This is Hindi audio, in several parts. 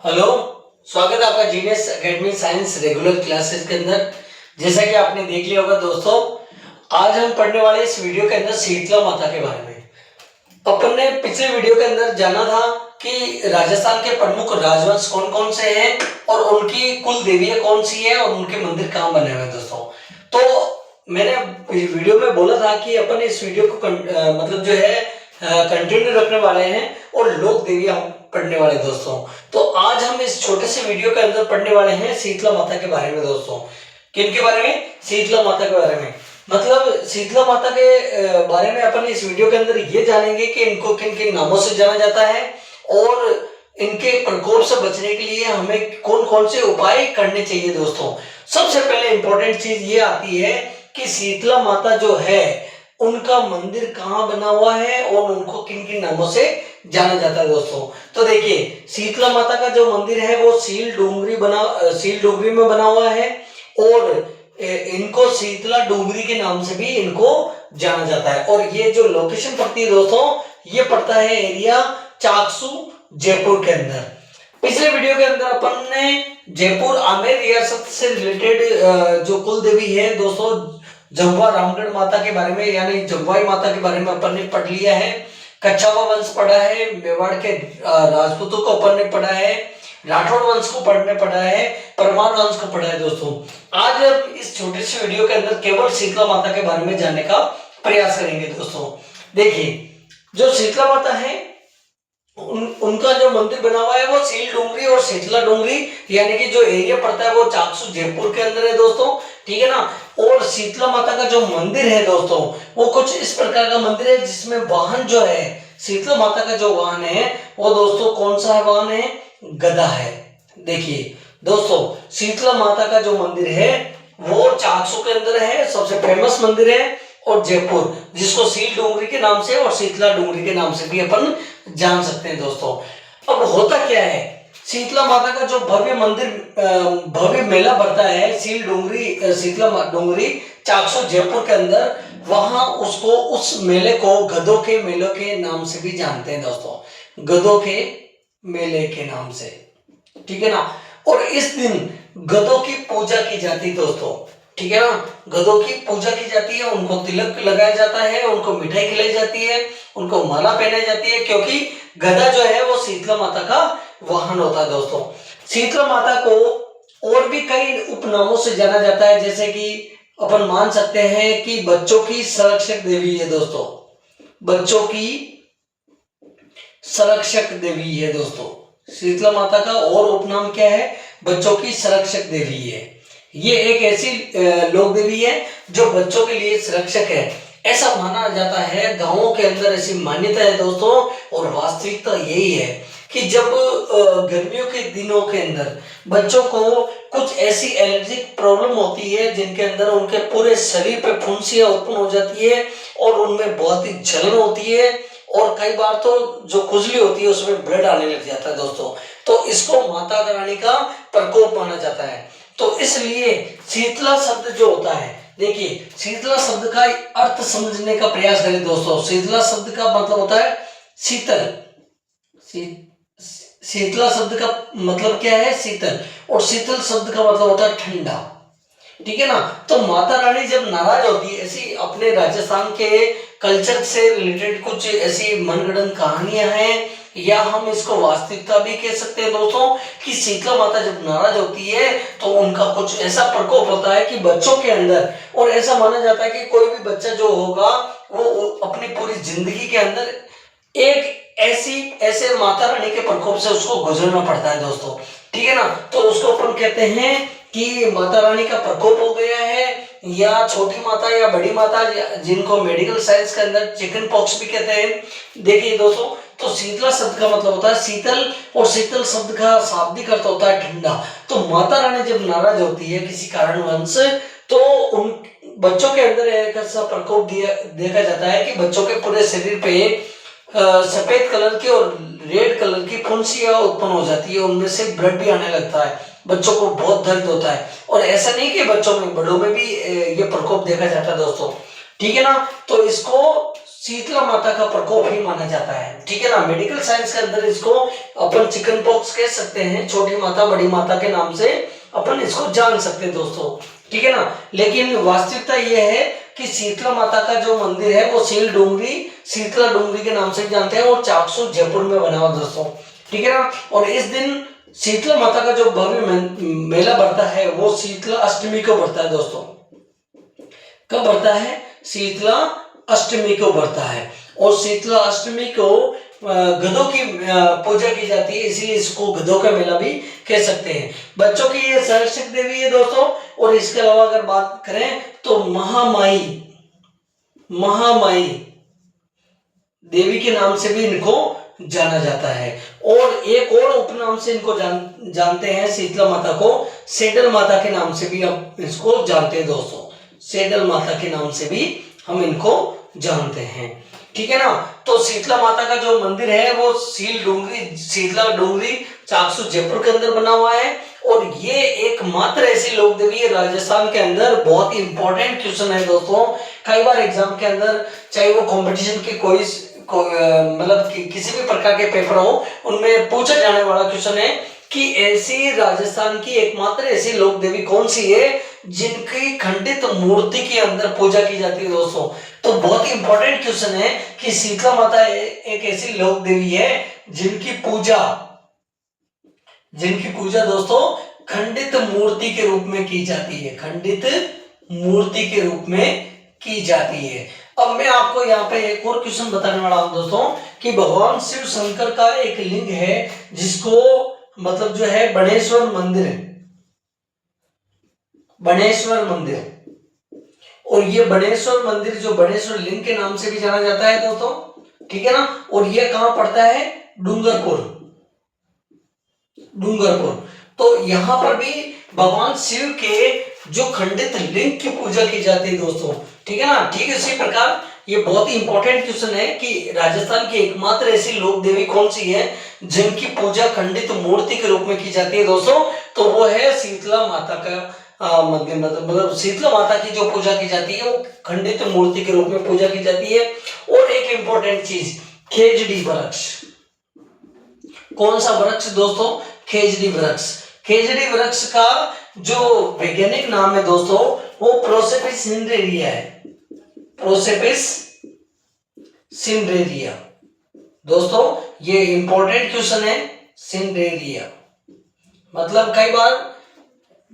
हेलो। स्वागत है आपका genius academy science regular classes के अंदर। जैसा कि आपने देख लिया होगा दोस्तों, आज हम पढ़ने वाले इस वीडियो के अंदर शीतला माता के बारे में। अपन ने पिछले वीडियो के अंदर जाना था कि राजस्थान के प्रमुख राजवंश कौन कौन से हैं और उनकी कुल देवियां कौन सी है और उनके मंदिर कहाँ बने हुए हैं दोस्तों। तो मैंने वीडियो में बोला था कि अपन इस वीडियो को मतलब जो है कंटिन्यू रखने वाले हैं और लोक देवियां पढ़ने वाले दोस्तों। तो आज हम इस छोटे से वीडियो के अंदर पढ़ने वाले हैं शीतला माता के बारे में दोस्तों। किन के बारे में? शीतला माता के बारे में। मतलब शीतला माता के बारे में अपन इस वीडियो के अंदर ये जानेंगे कि इनको किन किन नामों से जाना जाता है और इनके प्रकोप से बचने के लिए हमें कौन कौन से उपाय करने चाहिए दोस्तों। सबसे पहले इंपॉर्टेंट चीज ये आती है कि शीतला माता जो है उनका मंदिर कहाँ बना हुआ है और उनको किन किन नामों से जाना जाता है दोस्तों। तो देखिए, शीतला माता का जो मंदिर है वो सील डोंगरी में बना हुआ है और इनको शीतला डोंगरी के नाम से भी इनको जाना जाता है। और ये जो लोकेशन पड़ती है दोस्तों, ये पड़ता है एरिया चाकसू जयपुर के अंदर। पिछले वीडियो के अंदर अपन ने जयपुर आमेर रियासत से रिलेटेड जो कुल देवी है दोस्तों, जम्वा रामगढ़ माता के बारे में यानी जम्वाई माता के बारे में अपन ने पढ़ लिया है। कच्छावा वंश पढ़ा है, मेवाड़ के राजपूतों को अपन ने पढ़ा है, राठौड़ वंश को पढ़ा है, परमार वंश को पढ़ा है दोस्तों। आज हम इस छोटे से वीडियो के अंदर केवल शीतला माता के बारे में जानने का प्रयास करेंगे दोस्तों। देखिए, जो शीतला माता है उनका जो मंदिर बना हुआ है वो सील डोंगरी और शीतला डोंगरी यानी कि जो एरिया पड़ता है वो चाकसू जयपुर के अंदर है दोस्तों, ठीक है ना। और शीतला माता का जो मंदिर है दोस्तों वो कुछ इस प्रकार का मंदिर है जिसमें वाहन जो है, शीतला माता का जो वाहन है वो दोस्तों कौन सा है? वाहन है गदा है। देखिए दोस्तों, शीतला माता का जो मंदिर है वो चाकसू के अंदर है, सबसे फेमस मंदिर है। और जयपुर, जिसको सील डोंगरी के नाम से और शीतला डोंगरी के नाम से भी अपन जान सकते हैं दोस्तों। अब होता क्या है, शीतला माता का जो भव्य मंदिर भव्य मेला भरता है शीतला डोंगरी चाकसू जयपुर के अंदर, वहां उसको उस मेले को गधों के मेले के नाम से भी जानते हैं दोस्तों, गधों के मेले के नाम से, ठीक है ना। और इस दिन गधों की पूजा की जाती है दोस्तों, ठीक है ना। गधों की पूजा की जाती है, उनको तिलक लगाया जाता है, उनको मिठाई खिलाई जाती है, उनको माला पहनाई जाती है, क्योंकि गधा जो है वो शीतला माता का वाहन होता है दोस्तों। शीतला माता को और भी कई उपनामों से जाना जाता है, जैसे कि अपन मान सकते हैं कि बच्चों की संरक्षक देवी है दोस्तों, बच्चों की संरक्षक देवी है दोस्तों। शीतला माता का और उपनाम क्या है? बच्चों की संरक्षक देवी है। ये एक ऐसी लोक देवी है जो बच्चों के लिए संरक्षक है, ऐसा माना जाता है। गांवों के अंदर ऐसी मान्यता है दोस्तों, और वास्तविकता यही है कि जब गर्मियों के दिनों के अंदर बच्चों को कुछ ऐसी एलर्जिक प्रॉब्लम होती है जिनके अंदर उनके पूरे शरीर पे फुंसियां उत्पन्न हो जाती है और उनमें बहुत ही जलन होती है, और कई बार तो जो खुजली होती है उसमें ब्लड आने लग जाता है दोस्तों। तो इसको माता रानी का प्रकोप माना जाता है। तो इसलिए शीतला शब्द जो होता है, देखिए शीतला शब्द का अर्थ समझने का प्रयास करें दोस्तों। शीतला शब्द का मतलब होता है शीतल। शीतला शब्द का मतलब क्या है? शीतल। और शीतल शब्द का मतलब होता है ठंडा, ठीक है ना। तो माता रानी जब नाराज होती है, ऐसी अपने राजस्थान के कल्चर से रिलेटेड कुछ ऐसी मनगढ़ंत कहानियां हैं, या हम इसको वास्तविकता भी कह सकते हैं दोस्तों, कि शीतला माता जब नाराज होती है तो उनका कुछ ऐसा प्रकोप होता है कि बच्चों के अंदर, और ऐसा माना जाता है कि कोई भी बच्चा जो होगा वो अपनी पूरी जिंदगी के अंदर एक ऐसे माता रानी के प्रकोप से उसको गुजरना पड़ता है दोस्तों, ठीक है ना। तो उसको अपन कहते हैं कि माता रानी का प्रकोप हो गया है, या छोटी माता या बड़ी माता, जिनको मेडिकल साइंस के अंदर चिकन पॉक्स भी कहते हैं। देखिए दोस्तों, तो शीतला शब्द का मतलब होता है शीतल, और शीतल शब्द का शाब्दिक अर्थ होता है ठंडा। तो माता रानी जब नाराज होती है किसी कारणवश, तो उन बच्चों के अंदर एक ऐसा प्रकोप देखा जाता है कि बच्चों के पूरे शरीर पे सफेद कलर की और रेड कलर की फुंसियां उत्पन्न हो जाती है, उनमें से ब्लड भी आने लगता है, बच्चों को बहुत दर्द होता है। और ऐसा नहीं कि बच्चों में, बड़ों में भी ये प्रकोप देखा जाता है दोस्तों, ठीक है ना। तो इसको शीतला माता का प्रकोप ही माना जाता है, ठीक है ना। मेडिकल साइंस के अंदर इसको अपन चिकन पॉक्स कह सकते हैं, छोटी माता बड़ी माता के नाम से अपन इसको जान सकते हैं दोस्तों, ठीक है ना। लेकिन वास्तविकता यह है कि शीतला माता का जो मंदिर है वो शीतला डूंगरी के नाम से जानते हैं और चाकसू जयपुर में बना हुआ दोस्तों, ठीक है ना। और इस दिन शीतला माता का जो भव्य मेला बढ़ता है वो शीतला अष्टमी को बढ़ता है दोस्तों। कब बढ़ता है? शीतला अष्टमी को बढ़ता है। और शीतला अष्टमी को गधों की पूजा की जाती है, इसीलिए इसको गधों का मेला भी कह सकते हैं। बच्चों की ये संरक्षक देवी है दोस्तों। और इसके अलावा अगर बात करें तो महामाई देवी के नाम से भी इनको जाना जाता है। और एक और उपनाम से इनको जानते हैं शीतला माता को, सेडल माता के नाम से भी हम इसको जानते हैं दोस्तों। सेडल माता के नाम से भी हम इनको जानते हैं, ठीक है ना। तो शीतला माता का जो मंदिर है वो शीतला डूंगरी चाकसू जयपुर के अंदर बना हुआ है। और ये एकमात्र ऐसी लोक देवी है राजस्थान के अंदर। बहुत ही इंपॉर्टेंट क्वेश्चन है दोस्तों। कई बार एग्जाम के अंदर, चाहे वो कंपटीशन के मतलब किसी भी प्रकार के पेपर हो, उनमें पूछा जाने वाला क्वेश्चन है कि ऐसी राजस्थान की एकमात्र ऐसी लोक देवी कौन सी है जिनकी खंडित मूर्ति के अंदर पूजा की जाती है दोस्तों। तो बहुत ही इंपॉर्टेंट क्वेश्चन है कि शीतला माता एक ऐसी लोक देवी है जिनकी पूजा दोस्तों खंडित मूर्ति के रूप में की जाती है, खंडित मूर्ति के रूप में की जाती है। अब मैं आपको यहाँ पे एक और क्वेश्चन बताने वाला हूं दोस्तों कि भगवान शिव शंकर का एक लिंग है जिसको मतलब जो है बनेश्वर मंदिर, और ये बनेश्वर मंदिर जो बनेश्वर लिंग के नाम से भी जाना जाता है दोस्तों, ठीक है ना। और ये कहां पड़ता है? डूंगरपुर। तो यहां पर भी भगवान शिव के जो खंडित लिंग की पूजा की जाती है दोस्तों, ठीक है ना। ठीक इसी प्रकार ये बहुत ही इंपॉर्टेंट क्वेश्चन है कि राजस्थान की एकमात्र ऐसी लोक देवी कौन सी है जिनकी पूजा खंडित मूर्ति के रूप में की जाती है दोस्तों। तो वो है शीतला माता का मंदिर। मतलब शीतला माता की जो पूजा की जाती है वो खंडित मूर्ति के रूप में पूजा की जाती है। और एक इंपॉर्टेंट चीज, खेजड़ी वृक्ष। कौन सा वृक्ष दोस्तों? खेजड़ी वृक्ष। खेजड़ी वृक्ष का जो वैज्ञानिक नाम है दोस्तों वो प्रोसेपिस सिंड्रेरिया है। प्रोसेपिस सिंड्रेरिया दोस्तों, ये इंपॉर्टेंट क्वेश्चन है। सिंड्रेरिया मतलब कई बार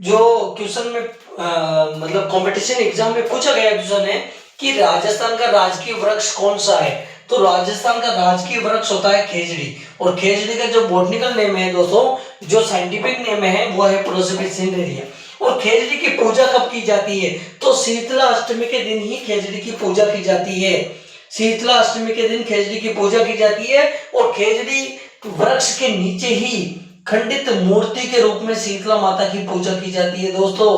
जो क्वेश्चन में मतलब कंपटीशन एग्जाम में पूछा गया क्वेश्चन है कि राजस्थान का राजकीय वृक्ष कौन सा है, तो राजस्थान का राजकीय वृक्ष होता है खेजड़ी। और खेजड़ी का जो बॉटनिकल नेम है दोस्तों, जो साइंटिफिक नेम है वो है प्रोसेपिस सिंड्रेरिया। और खेजड़ी की पूजा कब की जाती है? तो शीतला अष्टमी के दिन ही खेजड़ी की पूजा की जाती है। शीतला अष्टमी के दिन खेजड़ी की पूजा की जाती है। और खेजड़ी वृक्ष के नीचे ही खंडित मूर्ति के रूप में शीतला माता की पूजा की जाती है दोस्तों।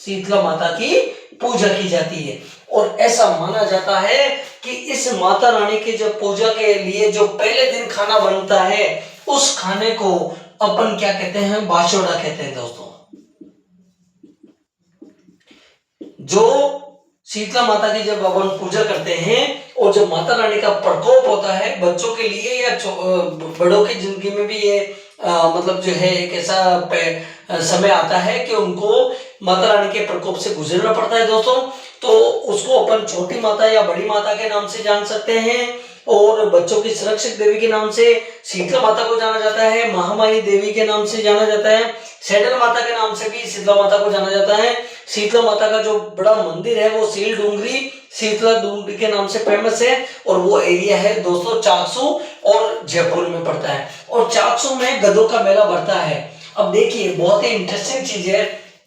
शीतला माता की पूजा की जाती है। और ऐसा माना जाता है कि इस माता रानी के जो पूजा के लिए जो पहले दिन खाना बनता है उस खाने को अपन क्या कहते हैं? बाशोड़ा कहते हैं दोस्तों। जो शीतला माता की जब अपन पूजा करते हैं और जब माता रानी का प्रकोप होता है बच्चों के लिए या बड़ों की जिंदगी में भी ये मतलब जो है एक ऐसा समय आता है कि उनको माता रानी के प्रकोप से गुजरना पड़ता है दोस्तों। तो उसको अपन छोटी माता या बड़ी माता के नाम से जान सकते हैं। और बच्चों की सुरक्षक देवी के नाम से शीतला माता को जाना जाता है, महामाई देवी के नाम से जाना जाता है, सेडल माता के नाम से भी शीतला माता को जाना जाता है। शीतला माता का जो बड़ा मंदिर है वो शीतला डूंगरी के नाम से फेमस है। और वो एरिया है दोस्तों चाकसू और जयपुर में पड़ता है। और चाकसू में गधों का मेला बढ़ता है। अब देखिए बहुत ही इंटरेस्टिंग चीज है,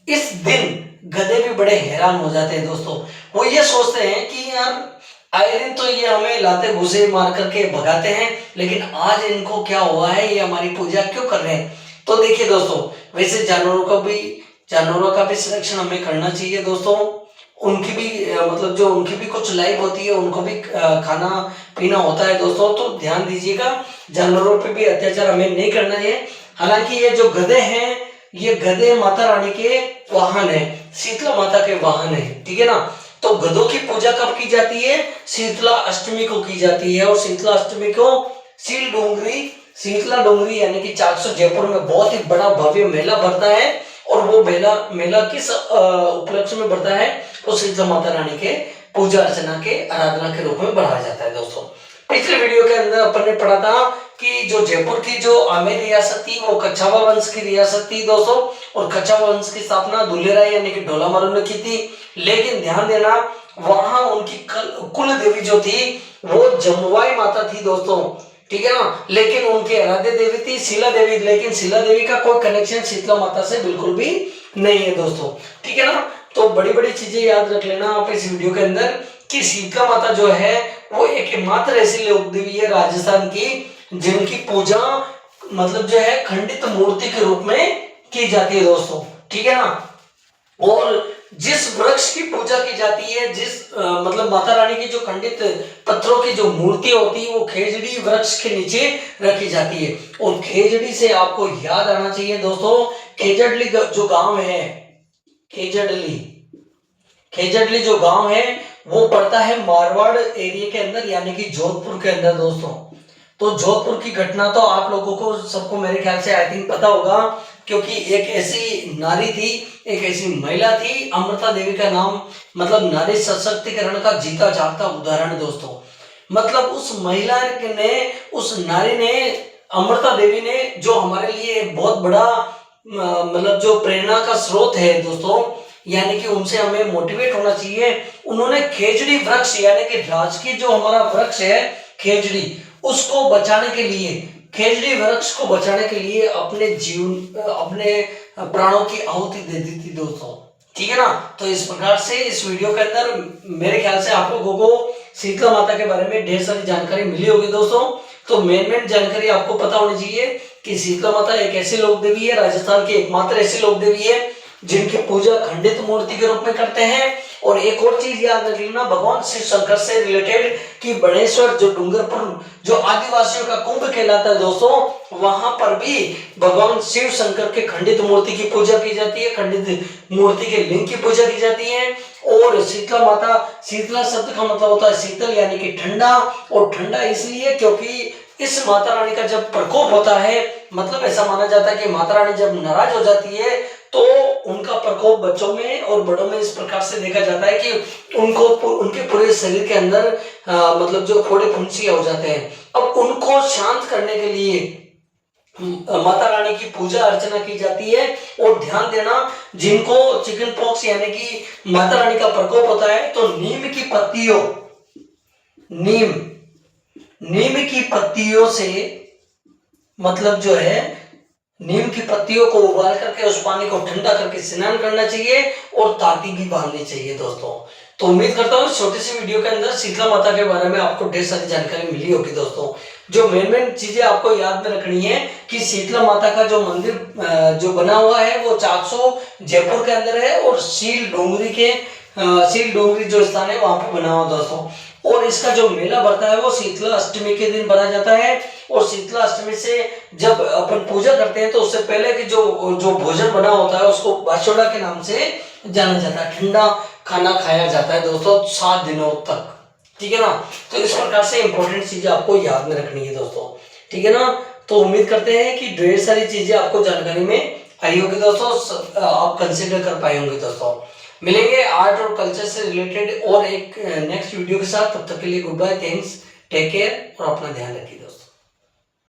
इस दिन गधे भी बड़े हैरान हो जाते हैं दोस्तों। वो ये सोचते हैं कि यार आए दिन तो ये हमें लाते घुसे मार करके भगाते हैं, लेकिन आज इनको क्या हुआ है, ये हमारी पूजा क्यों कर रहे हैं। तो देखिए दोस्तों, वैसे जानवरों का भी संरक्षण हमें करना चाहिए दोस्तों। उनकी भी मतलब जो उनकी भी कुछ लाइफ होती है, उनको भी खाना पीना होता है दोस्तों। तो ध्यान दीजिएगा, जानवरों पे भी अत्याचार हमें नहीं करना है। हालांकि ये जो गधे हैं, ये गधे माता रानी के वाहन है, शीतला माता के वाहन है, ठीक है ना। तो गधों की पूजा कब की जाती है? शीतला अष्टमी को की जाती है। और शीतला अष्टमी को शीतला डोंगरी यानी कि 400 जयपुर में बहुत ही बड़ा भव्य मेला भरता है। और वो मेला किस उपलक्ष्य में भरता है? वो शीतला माता रानी के पूजा अर्चना के आराधना के रूप में बढ़ाया जाता है। दोस्तों पिछले वीडियो के अंदर अपन ने पढ़ा था कि जो जयपुर की जो आमेर रियासत थी वो कच्छावा वंश की रियासत थी दोस्तों। और कच्छावा वंश की स्थापना दुल्लेराय यानी कि ढोलामारू ने की थी। लेकिन ध्यान देना, वहां उनकी कुल देवी जो थी वो जमुवाई माता थी दोस्तों, ठीक है ना। लेकिन उनकी आराध्य देवी थी शीला देवी। लेकिन शीला देवी का कोई कनेक्शन शीतला माता से बिल्कुल भी नहीं है दोस्तों, ठीक है ना। तो बड़ी बड़ी चीजें याद रख लेना आप इस वीडियो के अंदर कि शीतला माता जो है वो एकमात्र ऐसी लोक देवी है राजस्थान की जिनकी पूजा मतलब जो है खंडित मूर्ति के रूप में की जाती है दोस्तों, ठीक है ना। और जिस वृक्ष की पूजा की जाती है, मतलब माता रानी की जो खंडित पत्थरों की जो मूर्ति होती है वो खेजड़ी वृक्ष के नीचे रखी जाती है। और खेजड़ी से आपको याद आना चाहिए दोस्तों, खेजड़ली जो गांव है, खेजड़ली जो गांव है वो पड़ता है मारवाड़ एरिया के अंदर यानी कि जोधपुर के अंदर दोस्तों। तो जोधपुर की घटना तो आप लोगों को सबको मेरे ख्याल से आई थिंक पता होगा, क्योंकि एक ऐसी नारी थी, एक ऐसी महिला थी, अमृता देवी का नाम, मतलब नारी सशक्तिकरण का जीता जागता उदाहरण दोस्तों। मतलब उस महिला ने, उस नारी ने, अमृता देवी ने, जो हमारे लिए बहुत बड़ा मतलब जो प्रेरणा का स्रोत है दोस्तों, यानी कि उनसे हमें मोटिवेट होना चाहिए। उन्होंने खेजड़ी वृक्ष यानी कि राजकीय जो हमारा वृक्ष है खेजड़ी, उसको बचाने के लिए, खेजड़ी वृक्ष को बचाने के लिए अपने जीवन, अपने प्राणों की आहुति दे दी थी दोस्तों, ठीक है ना। तो इस प्रकार से इस वीडियो के अंदर मेरे ख्याल से आप लोगों को शीतला माता के बारे में ढेर सारी जानकारी मिली होगी दोस्तों। तो मेन जानकारी आपको पता होनी चाहिए कि शीतला माता एक ऐसी लोक देवी है, राजस्थान की एकमात्र ऐसी लोक देवी है जिनकी पूजा खंडित मूर्ति के रूप में करते हैं। और एक और चीज याद रख लेना, भगवान शिव शंकर से रिलेटेड कि बनेश्वर जो डूंगरपुर जो आदिवासियों का कुंभ कहलाता है दोस्तों, वहां पर भी भगवान शिव शंकर के खंडित मूर्ति की पूजा की जाती है, खंडित मूर्ति के लिंग की पूजा की जाती है। और शीतला माता, शीतला शब्द का मतलब होता है शीतल यानी कि ठंडा, और ठंडा इसलिए क्योंकि इस माता रानी का जब प्रकोप होता है, मतलब ऐसा माना जाता है कि माता रानी जब नाराज हो जाती है तो उनका प्रकोप बच्चों में और बड़ों में इस प्रकार से देखा जाता है कि उनको उनके पूरे शरीर के अंदर मतलब जो फोड़े फुंसियां हो जाते हैं। अब उनको शांत करने के लिए माता रानी की पूजा अर्चना की जाती है। और ध्यान देना, जिनको चिकन पॉक्स यानी कि माता रानी का प्रकोप होता है तो नीम की पत्तियों से, मतलब जो है नीम की पत्तियों को उबाल करके उस पानी को ठंडा करके स्नान करना चाहिए और ताती भी बांधनी चाहिए दोस्तों। तो उम्मीद करता हूँ छोटी सी वीडियो के अंदर शीतला माता के बारे में आपको ढेर सारी जानकारी मिली होगी दोस्तों। जो मेन चीजें आपको याद में रखनी है कि शीतला माता का जो मंदिर जो बना हुआ है वो 400 जयपुर के अंदर है, और शील डोंगरी जो स्थान है वहां पे बना हुआ दोस्तों। और इसका जो मेला बढ़ता है वो शीतला अष्टमी के दिन बना जाता है। और शीतला अष्टमी से जब अपन पूजा करते हैं तो उससे पहले कि जो भोजन बना होता है उसको बाछोड़ा के नाम से जाना जाता है। ठंडा खाना खाया जाता है दोस्तों 7 दिनों तक, ठीक है ना। तो इस प्रकार से इंपॉर्टेंट चीजें आपको याद में रखनी है दोस्तों, ठीक है ना। तो उम्मीद करते हैं कि ढेर सारी चीजें आपको जानकारी में आई होगी दोस्तों, आप कंसिडर कर पाए होंगे दोस्तों। मिलेंगे आर्ट और कल्चर से रिलेटेड और एक नेक्स्ट वीडियो के साथ। तब तक के लिए goodbye, thanks, take care और अपना ध्यान रखिए।